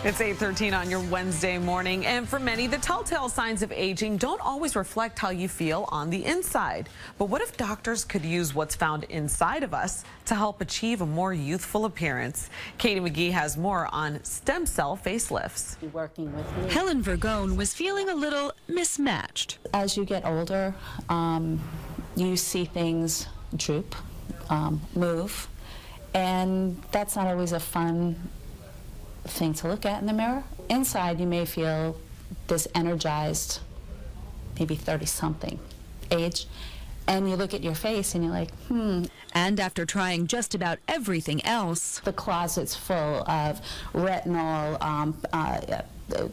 It's 8:13 on your Wednesday morning, and for many, the telltale signs of aging don't always reflect how you feel on the inside. But what if doctors could use what's found inside of us to help achieve a more youthful appearance? Katie McGee has more on stem cell facelifts. Working with me. Helen Vergone was feeling a little mismatched. As you get older, you see things droop, move, and that's not always a fun thing to look at in the mirror. Inside, you may feel this energized, maybe 30-something age, and you look at your face and you're like, And after trying just about everything else, the closet's full of retinol,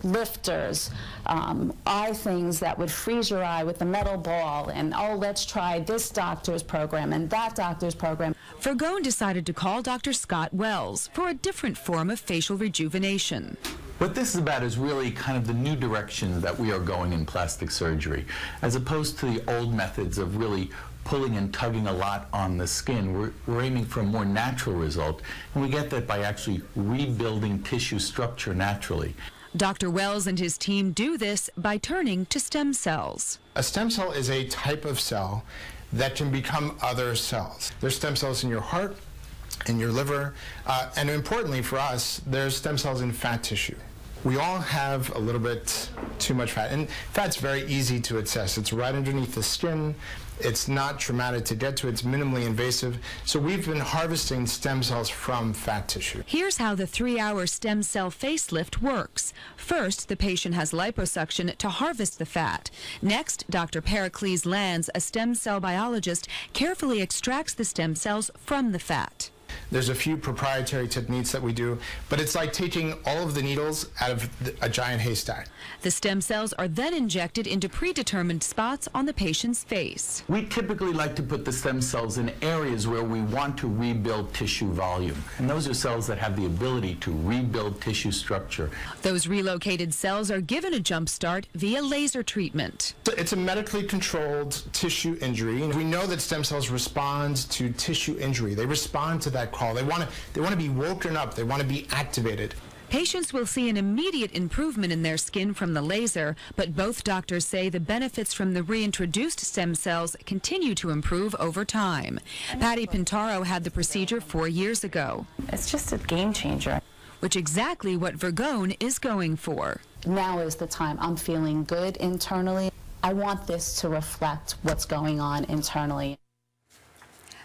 lifters, eye things that would freeze your eye with the metal ball, and oh, let's try this doctor's program and that doctor's program. Vergone decided to call Dr. Scott Wells for a different form of facial rejuvenation. What this is about is really kind of the new direction that we are going in plastic surgery, as opposed to the old methods of really pulling and tugging a lot on the skin. We're aiming for a more natural result, and we get that by actually rebuilding tissue structure naturally. Dr. Wells and his team do this by turning to stem cells. A stem cell is a type of cell that can become other cells. There's stem cells in your heart, in your liver, and importantly for us, there's stem cells in fat tissue. We all have a little bit too much fat, and fat's very easy to assess. It's right underneath the skin. It's not traumatic to get to. It's minimally invasive. So we've been harvesting stem cells from fat tissue. Here's how the 3-hour stem cell facelift works. First, the patient has liposuction to harvest the fat. Next, Doctor Pericles Lantz, a stem cell biologist, carefully extracts the stem cells from the fat. There's a few proprietary techniques that we do, but it's like taking all of the needles out of a giant haystack. The stem cells are then injected into predetermined spots on the patient's face. We typically like to put the stem cells in areas where we want to rebuild tissue volume, and those are cells that have the ability to rebuild tissue structure. Those relocated cells are given a jump start via laser treatment. It's a medically controlled tissue injury, and we know that stem cells respond to tissue injury. They respond to that call. They want to be woken up. They want to be activated. Patients will see an immediate improvement in their skin from the laser, but both doctors say the benefits from the reintroduced stem cells continue to improve over time. Patty Pintaro had the procedure 4 years ago. It's just a game changer. Which exactly what Vergone is going for. Now is the time. I'm feeling good internally. I want this to reflect what's going on internally.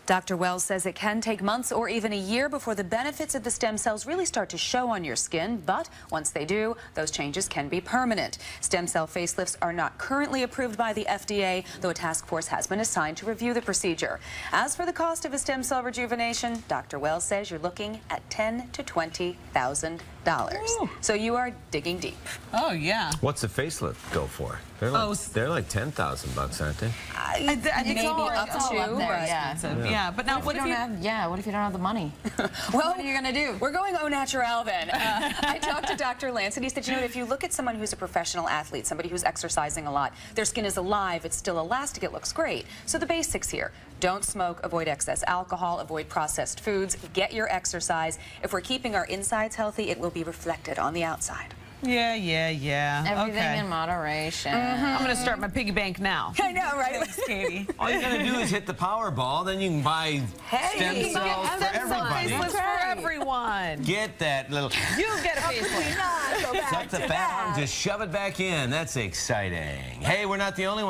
Dr. Wells says it can take months or even a year before the benefits of the stem cells really start to show on your skin, but once they do, those changes can be permanent. Stem cell facelifts are not currently approved by the FDA, though a task force has been assigned to review the procedure. As for the cost of a stem cell rejuvenation, Dr. Wells says you're looking at $10,000 to $20,000. So you are digging deep. Oh, yeah. What's a facelift go for? They're like $10,000, aren't they? I think Maybe up to, up there, yeah. But now, what if you don't have the money? Well, what are you going to do? We're going au naturel then. I talked to Dr. Lantz, and he said, you know, if you look at someone who's a professional athlete, somebody who's exercising a lot, their skin is alive, it's still elastic, it looks great. So the basics here: don't smoke, avoid excess alcohol, avoid processed foods, get your exercise. If we're keeping our insides healthy, it will be reflected on the outside. Yeah. Everything in moderation. I'm going to start my piggy bank now. I know, right? Thanks, Katie. All you gotta do is hit the Powerball, then you can buy stem cells for everybody. Facelifts for everyone. Get that little... You get a facelift. Suck the fat on, just shove it back in. That's exciting. Hey, we're not the only ones.